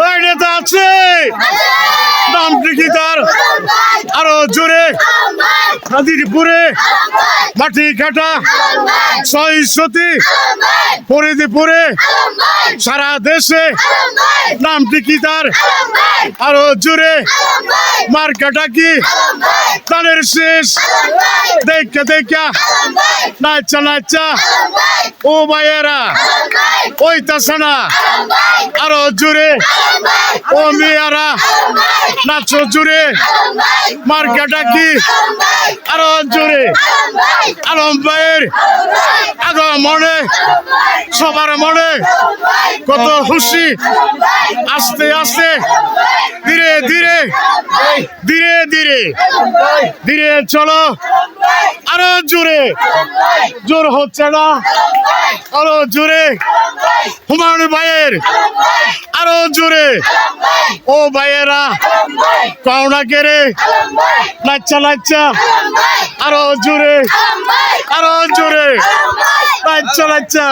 ওই নেতা আছে নামটি কি তার? আরো জোরে। নাদিরপুরে মাটি কাটা সহিষ্ণুতি ফরিদপুরে সারা দেশে নামটি কি তার? আরো জোরে। মার্কাটা কি? তানের শেষ দেখা দেখা নাচা নাচা ও ভাইয়েরা ওই তাসানা আরো জোরে। ও মেয়েরা নাচো জোরে। মার্কাটা কি? আরো জোরে। আলম ভাইয়ের আগমনে সবার মনে কত খুশি। আস্তে আস্তে ধীরে ধীরে ধীরে ধীরে ধীরে চলো। আরো জোরে। জোর হচ্ছে না। আরো জোরে। হুমায়ুন ভাইয়ের আরো জোরে। ও ভাইয়েরা পাওনা কেড়ে নাচা নাচা আরো জোরে। আরো জোরে নাচা নাচা।